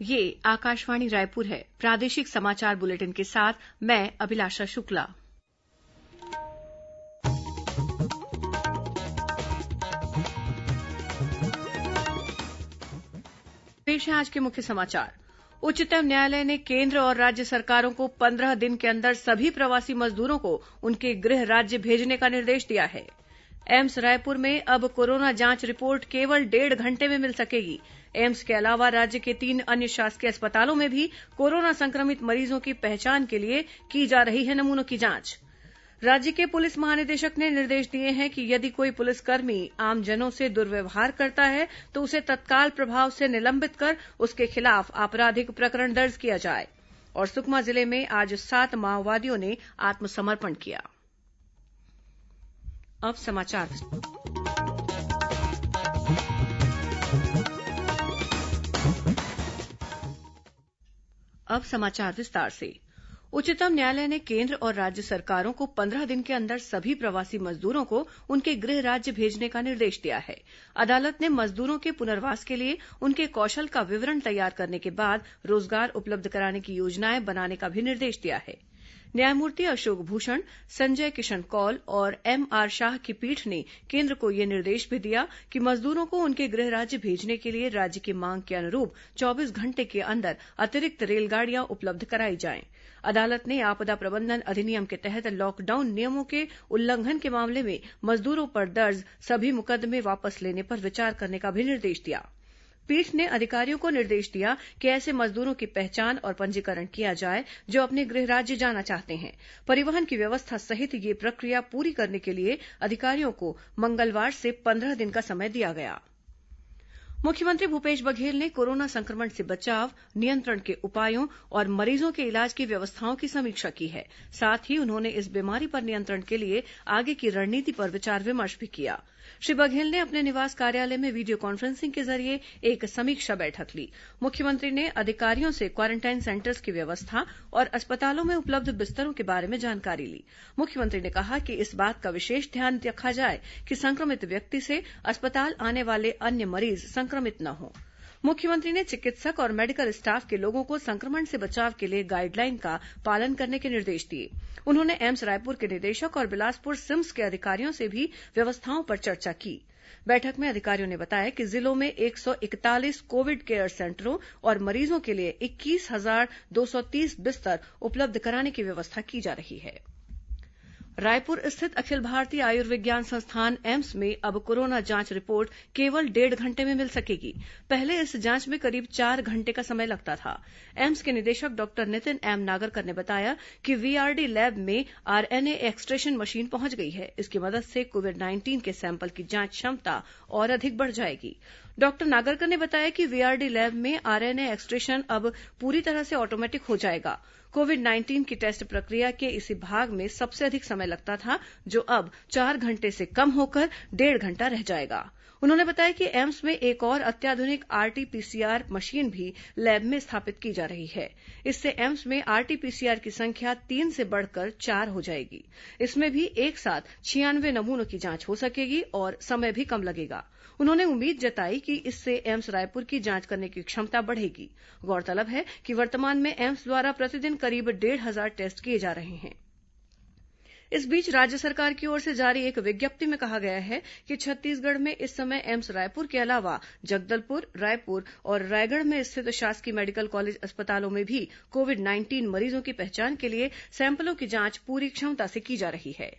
ये आकाशवाणी रायपुर है। प्रादेशिक समाचार बुलेटिन के साथ मैं अभिलाषा शुक्ला। पेश है आज के मुख्य समाचार। उच्चतम न्यायालय ने केंद्र और राज्य सरकारों को 15 दिन के अंदर सभी प्रवासी मजदूरों को उनके गृह राज्य भेजने का निर्देश दिया है। एम्स रायपुर में अब कोरोना जांच रिपोर्ट केवल 1.5 घंटे में मिल सकेगी। एम्स के अलावा राज्य के 3 अन्य शासकीय अस्पतालों में भी कोरोना संक्रमित मरीजों की पहचान के लिए की जा रही है नमूनों की जांच। राज्य के पुलिस महानिदेशक ने निर्देश दिए हैं कि यदि कोई पुलिसकर्मी आमजनों से दुर्व्यवहार करता है तो उसे तत्काल प्रभाव से निलंबित कर उसके खिलाफ आपराधिक प्रकरण दर्ज किया जाए। और सुकमा जिले में आज 7 माओवादियों ने आत्मसमर्पण किया। अब समाचार विस्तार से। उच्चतम न्यायालय ने केंद्र और राज्य सरकारों को 15 दिन के अंदर सभी प्रवासी मजदूरों को उनके गृह राज्य भेजने का निर्देश दिया है। अदालत ने मजदूरों के पुनर्वास के लिए उनके कौशल का विवरण तैयार करने के बाद रोजगार उपलब्ध कराने की योजनाएं बनाने का भी निर्देश दिया है। न्यायमूर्ति अशोक भूषण, संजय किशन कौल और एमआर शाह की पीठ ने केंद्र को यह निर्देश भी दिया कि मजदूरों को उनके गृह राज्य भेजने के लिए राज्य की मांग के अनुरूप 24 घंटे के अंदर अतिरिक्त रेलगाड़ियां उपलब्ध कराई जाएं। अदालत ने आपदा प्रबंधन अधिनियम के तहत लॉकडाउन नियमों के उल्लंघन के मामले में मजदूरों पर दर्ज सभी मुकदमे वापस लेने पर विचार करने का भी निर्देश दिया। पीठ ने अधिकारियों को निर्देश दिया कि ऐसे मजदूरों की पहचान और पंजीकरण किया जाए जो अपने गृह राज्य जाना चाहते हैं। परिवहन की व्यवस्था सहित ये प्रक्रिया पूरी करने के लिए अधिकारियों को मंगलवार से 15 दिन का समय दिया गया। मुख्यमंत्री भूपेश बघेल ने कोरोना संक्रमण से बचाव, नियंत्रण के उपायों और मरीजों के इलाज की व्यवस्थाओं की समीक्षा की है। साथ ही उन्होंने इस बीमारी पर नियंत्रण के लिए आगे की रणनीति पर विचार विमर्श भी किया। श्री बघेल ने अपने निवास कार्यालय में वीडियो कॉन्फ्रेंसिंग के जरिए एक समीक्षा बैठक ली। मुख्यमंत्री ने अधिकारियों से क्वारेंटाइन सेंटर्स की व्यवस्था और अस्पतालों में उपलब्ध बिस्तरों के बारे में जानकारी ली। मुख्यमंत्री ने कहा कि इस बात का विशेष ध्यान रखा जाए कि संक्रमित व्यक्ति से अस्पताल आने वाले अन्य मरीज संक्रमित न हों। मुख्यमंत्री ने चिकित्सक और मेडिकल स्टाफ के लोगों को संक्रमण से बचाव के लिए गाइडलाइन का पालन करने के निर्देश दिए। उन्होंने एम्स रायपुर के निदेशक और बिलासपुर सिम्स के अधिकारियों से भी व्यवस्थाओं पर चर्चा की। बैठक में अधिकारियों ने बताया कि जिलों में 141 कोविड केयर सेंटरों और मरीजों के लिए 21,230 बिस्तर उपलब्ध कराने की व्यवस्था की जा रही है। रायपुर स्थित अखिल भारतीय आयुर्विज्ञान संस्थान एम्स में अब कोरोना जांच रिपोर्ट केवल 1.5 घंटे में मिल सकेगी। पहले इस जांच में करीब 4 घंटे का समय लगता था। एम्स के निदेशक डॉक्टर नितिन एम नागरकर ने बताया कि वीआरडी लैब में आरएनए एक्सट्रेशन मशीन पहुंच गई है। इसकी मदद से कोविड-19 के सैंपल की जांच क्षमता और अधिक बढ़ जाएगी। डॉक्टर नागरकर ने बताया कि वीआरडी लैब में आरएनए एक्सट्रेशन अब पूरी तरह से ऑटोमेटिक हो जाएगा। कोविड-19 की टेस्ट प्रक्रिया के इसी भाग में सबसे अधिक समय लगता था, जो अब 4 घंटे से कम होकर 1.5 घंटा रह जाएगा। उन्होंने बताया कि एम्स में एक और अत्याधुनिक आरटीपीसीआर मशीन भी लैब में स्थापित की जा रही है। इससे एम्स में आरटीपीसीआर की संख्या 3 से बढ़कर 4 हो जाएगी। इसमें भी एक साथ 96 नमूनों की जांच हो सकेगी और समय भी कम लगेगा। उन्होंने उम्मीद जताई कि इससे एम्स रायपुर की जांच करने की क्षमता बढ़ेगी। गौरतलब है कि वर्तमान में एम्स द्वारा प्रतिदिन करीब 1,500 टेस्ट किए जा रहे हैं। इस बीच राज्य सरकार की ओर से जारी एक विज्ञप्ति में कहा गया है कि छत्तीसगढ़ में इस समय एम्स रायपुर के अलावा जगदलपुर, रायपुर और रायगढ़ में स्थित शासकीय मेडिकल कॉलेज अस्पतालों में भी कोविड-19 मरीजों की पहचान के लिए सैंपलों की जांच पूरी क्षमता से की जा रही है।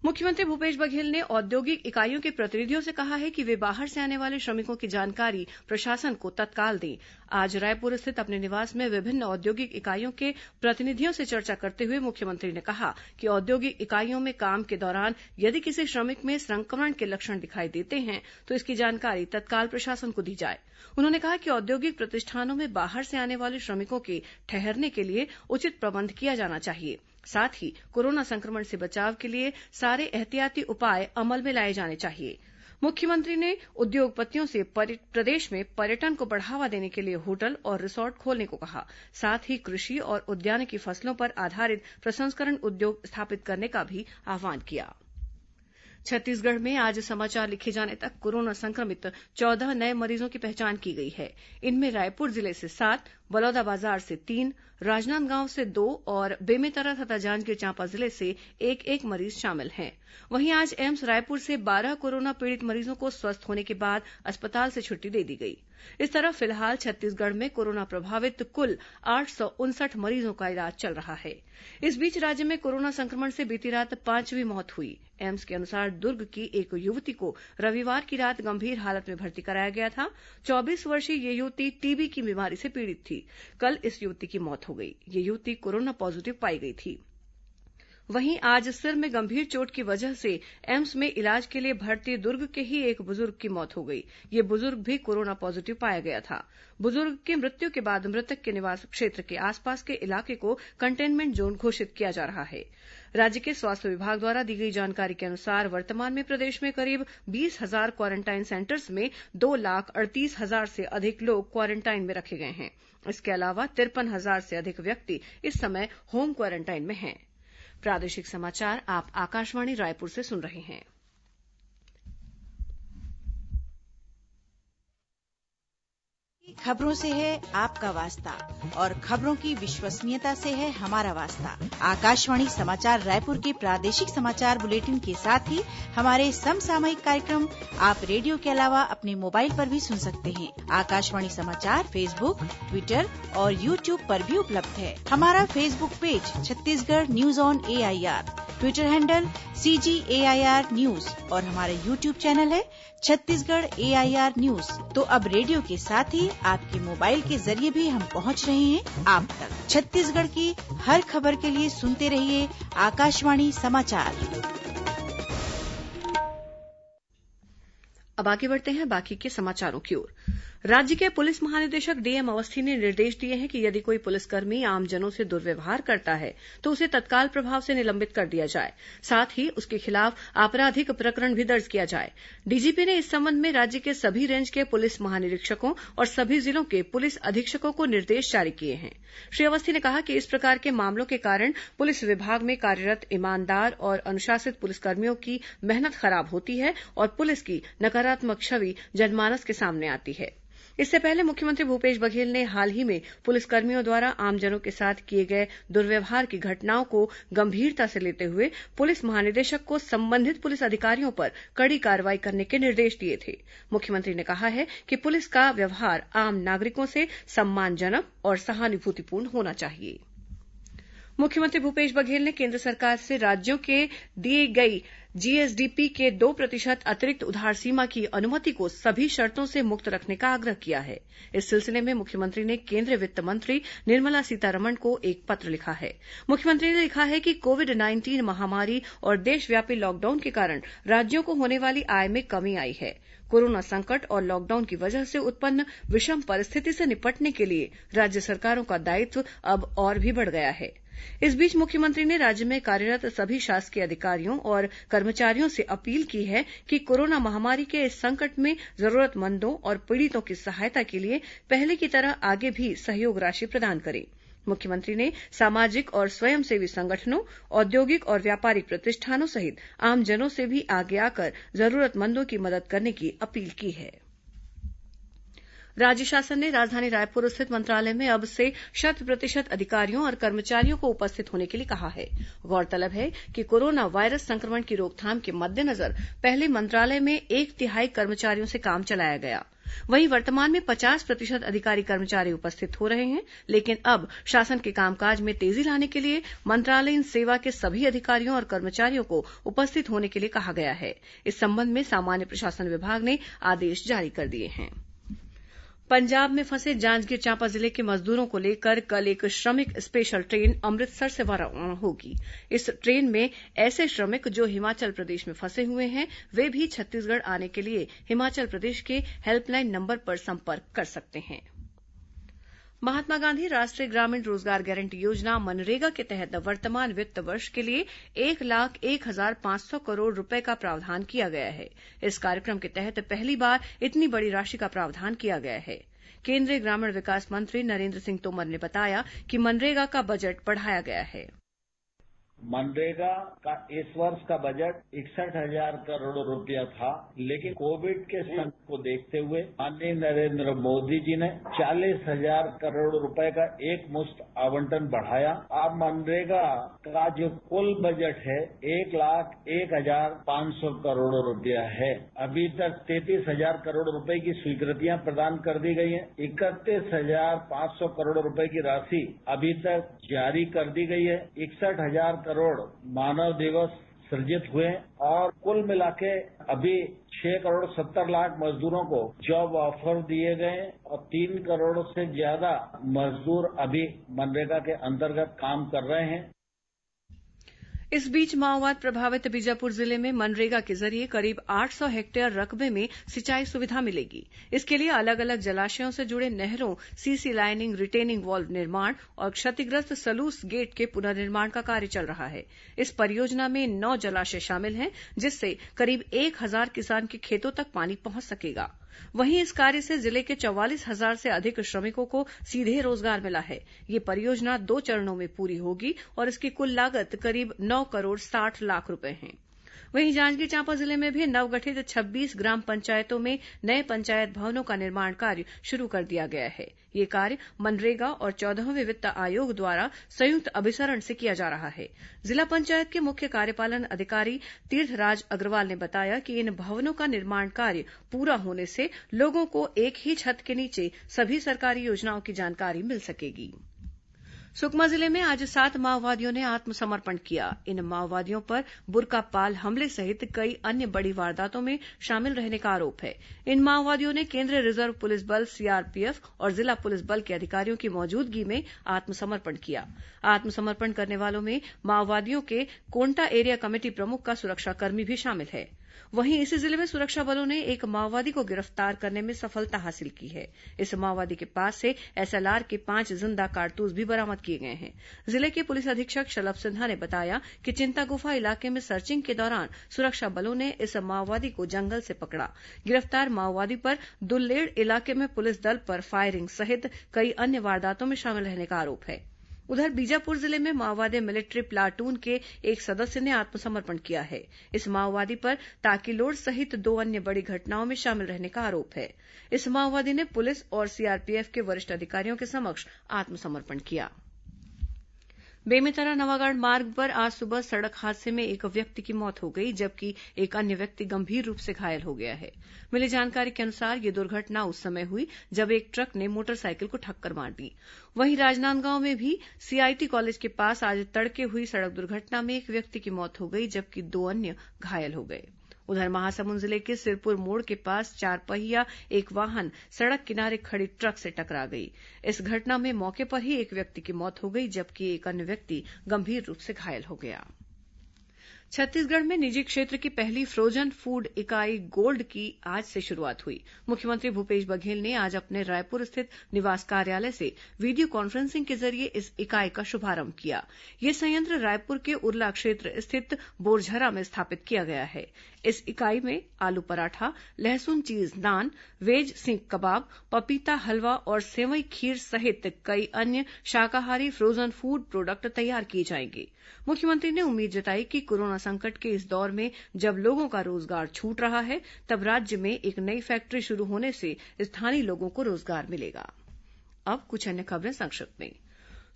मुख्यमंत्री भूपेश बघेल ने औद्योगिक इकाइयों के प्रतिनिधियों से कहा है कि वे बाहर से आने वाले श्रमिकों की जानकारी प्रशासन को तत्काल दें। आज रायपुर स्थित अपने निवास में विभिन्न औद्योगिक इकाइयों के प्रतिनिधियों से चर्चा करते हुए मुख्यमंत्री ने कहा कि औद्योगिक इकाइयों में काम के दौरान यदि किसी श्रमिक में संक्रमण के लक्षण दिखाई देते हैं तो इसकी जानकारी तत्काल प्रशासन को दी जाए। उन्होंने कहा कि औद्योगिक प्रतिष्ठानों में बाहर से आने वाले श्रमिकों के ठहरने के लिए उचित प्रबंध किया जाना चाहिए। साथ ही कोरोना संक्रमण से बचाव के लिए सारे एहतियाती उपाय अमल में लाए जाने चाहिए। मुख्यमंत्री ने उद्योगपतियों से प्रदेश में पर्यटन को बढ़ावा देने के लिए होटल और रिसॉर्ट खोलने को कहा। साथ ही कृषि और उद्यानिकी फसलों पर आधारित प्रसंस्करण उद्योग स्थापित करने का भी आह्वान किया। छत्तीसगढ़ में आज समाचार लिखे जाने तक कोरोना संक्रमित 14 नए मरीजों की पहचान की गई है। इनमें रायपुर जिले से 7, बलौदाबाजार से 3, राजनांदगांव से 2 और बेमेतरा तथा जांजगीर चांपा जिले से एक एक मरीज शामिल हैं। वहीं आज एम्स रायपुर से 12 कोरोना पीड़ित मरीजों को स्वस्थ होने के बाद अस्पताल से छुट्टी दे दी गई। इस तरह फिलहाल छत्तीसगढ़ में कोरोना प्रभावित कुल 859 मरीजों का इलाज चल रहा है। इस बीच राज्य में कोरोना संक्रमण से बीती रात 5वीं मौत हुई। एम्स के अनुसार दुर्ग की एक युवती को रविवार की रात गंभीर हालत में भर्ती कराया गया था। 24 वर्षीय ये युवती टीबी की बीमारी से पीड़ित थी। कल इस युवती की मौत हो गई। ये युवती कोरोना पॉजिटिव पाई गई थी। वहीं आज सिर में गंभीर चोट की वजह से एम्स में इलाज के लिए भर्ती दुर्ग के ही एक बुजुर्ग की मौत हो गई। ये बुजुर्ग भी कोरोना पॉजिटिव पाया गया था। बुजुर्ग की मृत्यु के बाद मृतक के निवास क्षेत्र के आसपास के इलाके को कंटेनमेंट जोन घोषित किया जा रहा है। राज्य के स्वास्थ्य विभाग द्वारा दी गई जानकारी के अनुसार वर्तमान में प्रदेश में करीब 20,000 क्वारेंटाइन सेंटर्स में 2,38,000 से अधिक लोग क्वारेंटाइन में रखे गए हैं। इसके अलावा 53,000 से अधिक व्यक्ति इस समय होम क्वारेंटाइन में हैं। प्रादेशिक समाचार आप आकाशवाणी रायपुर से सुन रहे हैं। खबरों से है आपका वास्ता और खबरों की विश्वसनीयता से है हमारा वास्ता। आकाशवाणी समाचार रायपुर के प्रादेशिक समाचार बुलेटिन के साथ ही हमारे समसामयिक कार्यक्रम आप रेडियो के अलावा अपने मोबाइल पर भी सुन सकते हैं। आकाशवाणी समाचार फेसबुक, ट्विटर और यूट्यूब पर भी उपलब्ध है। हमारा Facebook page Chhattisgarh news on AIR, Twitter handle CGAIR news और हमारा यूट्यूब चैनल है छत्तीसगढ़ AIR न्यूज। तो अब रेडियो के साथ ही आपके मोबाइल के जरिए भी हम पहुंच रहे हैं आप तक। छत्तीसगढ़ की हर खबर के लिए सुनते रहिए आकाशवाणी समाचार। अब आगे बढ़ते हैं बाकी के समाचारों की ओर। राज्य के पुलिस महानिदेशक DM अवस्थी ने निर्देश दिए हैं कि यदि कोई पुलिसकर्मी आमजनों से दुर्व्यवहार करता है तो उसे तत्काल प्रभाव से निलंबित कर दिया जाए। साथ ही उसके खिलाफ आपराधिक प्रकरण भी दर्ज किया जाए। डीजीपी ने इस संबंध में राज्य के सभी रेंज के पुलिस महानिरीक्षकों और सभी जिलों के पुलिस अधीक्षकों को निर्देश जारी किए हैं। श्री अवस्थी ने कहा कि इस प्रकार के मामलों के कारण पुलिस विभाग में कार्यरत ईमानदार और अनुशासित पुलिसकर्मियों की मेहनत खराब होती है और पुलिस की नकारात्मक छवि जनमानस के सामने आती है। इससे पहले मुख्यमंत्री भूपेश बघेल ने हाल ही में पुलिसकर्मियों द्वारा आमजनों के साथ किए गए दुर्व्यवहार की घटनाओं को गंभीरता से लेते हुए पुलिस महानिदेशक को संबंधित पुलिस अधिकारियों पर कड़ी कार्रवाई करने के निर्देश दिए थे। मुख्यमंत्री ने कहा है कि पुलिस का व्यवहार आम नागरिकों से सम्मानजनक और सहानुभूतिपूर्ण होना चाहिए। मुख्यमंत्री भूपेश बघेल ने केंद्र सरकार से राज्यों के दिए गई GSDP के 2% अतिरिक्त उधार सीमा की अनुमति को सभी शर्तों से मुक्त रखने का आग्रह किया है। इस सिलसिले में मुख्यमंत्री ने केंद्रीय वित्त मंत्री निर्मला सीतारमण को एक पत्र लिखा है। मुख्यमंत्री ने लिखा है कि कोविड-19 महामारी और देशव्यापी लॉकडाउन के कारण राज्यों को होने वाली आय में कमी आई है। कोरोना संकट और लॉकडाउन की वजह से उत्पन्न विषम परिस्थिति से निपटने के लिए राज्य सरकारों का दायित्व अब और भी बढ़ गया है। इस बीच मुख्यमंत्री ने राज्य में कार्यरत सभी शासकीय अधिकारियों और कर्मचारियों से अपील की है कि कोरोना महामारी के इस संकट में जरूरतमंदों और पीड़ितों की सहायता के लिए पहले की तरह आगे भी सहयोग राशि प्रदान करें। मुख्यमंत्री ने सामाजिक और स्वयंसेवी संगठनों, औद्योगिक और व्यापारिक प्रतिष्ठानों सहित आमजनों से भी आगे आकर जरूरतमंदों की मदद करने की अपील की है। राज्य शासन ने राजधानी रायपुर स्थित मंत्रालय में अब से 100% अधिकारियों और कर्मचारियों को उपस्थित होने के लिए कहा है। गौरतलब है कि कोरोना वायरस संक्रमण की रोकथाम के मद्देनजर पहले मंत्रालय में 1/3 कर्मचारियों से काम चलाया गया। वहीं वर्तमान में 50% अधिकारी कर्मचारी उपस्थित हो रहे हैं, लेकिन अब शासन के कामकाज में तेजी लाने के लिए मंत्रालयीन सेवा के सभी अधिकारियों और कर्मचारियों को उपस्थित होने के लिए कहा गया है। इस संबंध में सामान्य प्रशासन विभाग ने आदेश जारी कर दिए हैं। पंजाब में फंसे जांजगीर चांपा जिले के मजदूरों को लेकर कल एक श्रमिक स्पेशल ट्रेन अमृतसर से रवाना होगी। इस ट्रेन में ऐसे श्रमिक जो हिमाचल प्रदेश में फंसे हुए हैं वे भी छत्तीसगढ़ आने के लिए हिमाचल प्रदेश के हेल्पलाइन नंबर पर संपर्क कर सकते हैं। महात्मा गांधी राष्ट्रीय ग्रामीण रोजगार गारंटी योजना मनरेगा के तहत वर्तमान वित्त वर्ष के लिए 1,01,500 करोड़ रुपए का प्रावधान किया गया है। इस कार्यक्रम के तहत पहली बार इतनी बड़ी राशि का प्रावधान किया गया है। केंद्रीय ग्रामीण विकास मंत्री नरेन्द्र सिंह तोमर ने बताया कि मनरेगा का बजट बढ़ाया गया है। मनरेगा का इस वर्ष का बजट 61,000 करोड़ रुपया था, लेकिन कोविड के संकट को देखते हुए माननीय नरेंद्र मोदी जी ने 40,000 करोड़ रुपए का एक मुश्त आवंटन बढ़ाया। अब मनरेगा का जो कुल बजट है 1,01,500 करोड़ रुपया है। अभी तक 33,000 करोड़ रुपए की स्वीकृतियां प्रदान कर दी गई हैं। 31,500 करोड़ रुपए की राशि अभी तक जारी कर दी गई है। 61,000 करोड़ मानव दिवस सृजित हुए और कुल मिला के अभी 6,70,00,000 मजदूरों को जॉब ऑफर दिए गए और 3 करोड़ से ज्यादा मजदूर अभी मनरेगा के अंतर्गत काम कर रहे हैं। इस बीच माओवाद प्रभावित बीजापुर जिले में मनरेगा के जरिए करीब 800 हेक्टेयर रकबे में सिंचाई सुविधा मिलेगी। इसके लिए अलग अलग जलाशयों से जुड़े नहरों, सीसी लाइनिंग, रिटेनिंग वॉल्व निर्माण और क्षतिग्रस्त सलूस गेट के पुनर्निर्माण का कार्य चल रहा है। इस परियोजना में 9 जलाशय शामिल हैं, जिससे करीब 1,000 किसान के खेतों तक पानी पहुंच सकेगा। वहीं इस कार्य से जिले के 44,000 से अधिक श्रमिकों को सीधे रोजगार मिला है। यह परियोजना 2 चरणों में पूरी होगी और इसकी कुल लागत करीब 9 करोड़ 60 लाख रुपए है। वहीं जांजगीर चांपा जिले में भी नवगठित 26 ग्राम पंचायतों में नए पंचायत भवनों का निर्माण कार्य शुरू कर दिया गया है। यह कार्य मनरेगा और 14वें वित्त आयोग द्वारा संयुक्त अभिसरण से किया जा रहा है। जिला पंचायत के मुख्य कार्यपालन अधिकारी तीर्थराज अग्रवाल ने बताया कि इन भवनों का निर्माण कार्य पूरा होने से लोगों को एक ही छत के नीचे सभी सरकारी योजनाओं की जानकारी मिल सकेगी। सुकमा जिले में आज 7 माओवादियों ने आत्मसमर्पण किया। इन माओवादियों पर बुर्कापाल हमले सहित कई अन्य बड़ी वारदातों में शामिल रहने का आरोप है। इन माओवादियों ने केंद्रीय रिजर्व पुलिस बल सीआरपीएफ और जिला पुलिस बल के अधिकारियों की मौजूदगी में आत्मसमर्पण किया। आत्मसमर्पण करने वालों में माओवादियों के कोंटा एरिया कमेटी प्रमुख का सुरक्षाकर्मी भी शामिल है। वहीं इसी जिले में सुरक्षा बलों ने एक माओवादी को गिरफ्तार करने में सफलता हासिल की है। इस माओवादी के पास से एसएलआर के 5 जिंदा कारतूस भी बरामद किए गए हैं। जिले के पुलिस अधीक्षक शलभ सिन्हा ने बताया कि चिंतागुफा इलाके में सर्चिंग के दौरान सुरक्षा बलों ने इस माओवादी को जंगल से पकड़ा। गिरफ्तार माओवादी पर दुल्लेड़ इलाके में पुलिस दल पर फायरिंग सहित कई अन्य वारदातों में शामिल रहने का आरोप है। उधर बीजापुर जिले में माओवादी मिलिट्री प्लाटून के एक सदस्य ने आत्मसमर्पण किया है। इस माओवादी पर ताकीलोड़ सहित 2 अन्य बड़ी घटनाओं में शामिल रहने का आरोप है। इस माओवादी ने पुलिस और सीआरपीएफ के वरिष्ठ अधिकारियों के समक्ष आत्मसमर्पण किया। बेमेतरा नवागढ़ मार्ग पर आज सुबह सड़क हादसे में एक व्यक्ति की मौत हो गई, जबकि एक अन्य व्यक्ति गंभीर रूप से घायल हो गया है। मिली जानकारी के अनुसार यह दुर्घटना उस समय हुई जब एक ट्रक ने मोटरसाइकिल को टक्कर मार दी। वहीं राजनांदगांव में भी सीआईटी कॉलेज के पास आज तड़के हुई सड़क दुर्घटना में एक व्यक्ति की मौत हो गई, जबकि 2 अन्य घायल हो गए। उधर महासमुंद जिले के सिरपुर मोड़ के पास 4 पहिया एक वाहन सड़क किनारे खड़ी ट्रक से टकरा गई। इस घटना में मौके पर ही एक व्यक्ति की मौत हो गई, जबकि एक अन्य व्यक्ति गंभीर रूप से घायल हो गया। छत्तीसगढ़ में निजी क्षेत्र की पहली फ्रोजन फूड इकाई गोल्ड की आज से शुरुआत हुई। मुख्यमंत्री भूपेश बघेल ने आज अपने रायपुर स्थित निवास कार्यालय से वीडियो कॉन्फ्रेंसिंग के जरिए इस इकाई का शुभारंभ किया। यह संयंत्र रायपुर के उरला क्षेत्र स्थित बोरझरा में स्थापित किया गया है। इस इकाई में आलू पराठा, लहसुन चीज नान, वेज सीख कबाब, पपीता हलवा और सेवई खीर सहित कई अन्य शाकाहारी फ्रोजन फूड प्रोडक्ट तैयार किए जाएंगे। मुख्यमंत्री ने उम्मीद जताई कि कोरोना संकट के इस दौर में जब लोगों का रोजगार छूट रहा है, तब राज्य में एक नई फैक्ट्री शुरू होने से स्थानीय लोगों को रोजगार मिलेगा। अब कुछ अन्य खबरें संक्षिप्त में।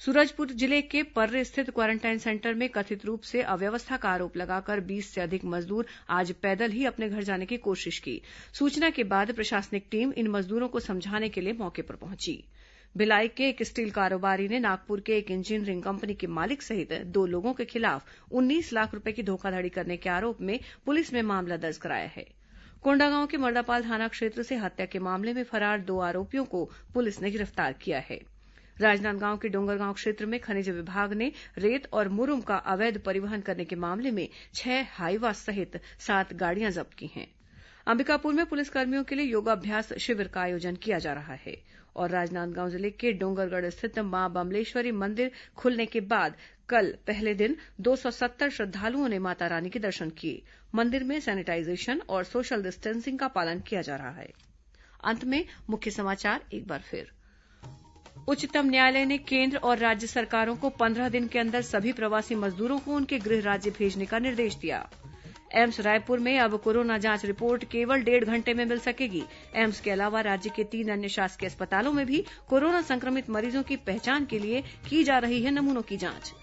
सूरजपुर जिले के पर्रे स्थित क्वारेंटाइन सेंटर में कथित रूप से अव्यवस्था का आरोप लगाकर 20 से अधिक मजदूर आज पैदल ही अपने घर जाने की कोशिश की। सूचना के बाद प्रशासनिक टीम इन मजदूरों को समझाने के लिए मौके पर पहुंची। भिलाई के एक स्टील कारोबारी ने नागपुर के एक इंजीनियरिंग कंपनी के मालिक सहित 2 लोगों के खिलाफ 19 लाख रूपये की धोखाधड़ी करने के आरोप में पुलिस में मामला दर्ज कराया है। कोंडागांव के मर्दापाल थाना क्षेत्र से हत्या के मामले में फरार 2 आरोपियों को पुलिस ने गिरफ्तार किया है। राजनांदगांव के डोंगरगांव क्षेत्र में खनिज विभाग ने रेत और मुरुम का अवैध परिवहन करने के मामले में 6 हाईवा सहित 7 गाड़ियां जब्त की हैं। अंबिकापुर में पुलिसकर्मियों के लिए योगाभ्यास शिविर का आयोजन किया जा रहा है। और राजनांदगांव जिले के डोंगरगढ़ स्थित मां बमलेश्वरी मंदिर खुलने के बाद कल पहले दिन 270 श्रद्धालुओं ने माता रानी के दर्शन किए। मंदिर में सैनिटाइजेशन और सोशल डिस्टेंसिंग का पालन किया जा रहा है। अंत में मुख्य समाचार एक बार फिर। उच्चतम न्यायालय ने केंद्र और राज्य सरकारों को 15 दिन के अंदर सभी प्रवासी मजदूरों को उनके गृह राज्य भेजने का निर्देश दिया। एम्स रायपुर में अब कोरोना जांच रिपोर्ट केवल 1.5 घंटे में मिल सकेगी। एम्स के अलावा राज्य के 3 अन्य शासकीय अस्पतालों में भी कोरोना संक्रमित मरीजों की पहचान के लिए की जा रही है नमूनों की जांच।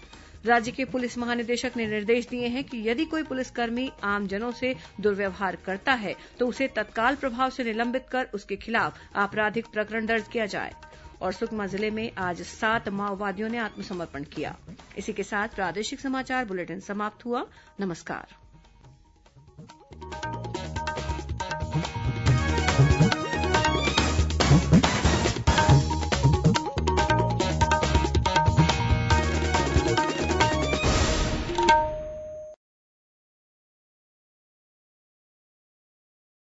राज्य के पुलिस महानिदेशक ने निर्देश दिए हैं कि यदि कोई पुलिसकर्मी आमजनों से दुर्व्यवहार करता है तो उसे तत्काल प्रभाव से निलंबित कर उसके खिलाफ आपराधिक प्रकरण दर्ज किया जाए। और सुकमा जिले में आज 7 माओवादियों ने आत्मसमर्पण किया। इसी के साथ प्रादेशिक समाचार बुलेटिन समाप्त हुआ। नमस्कार।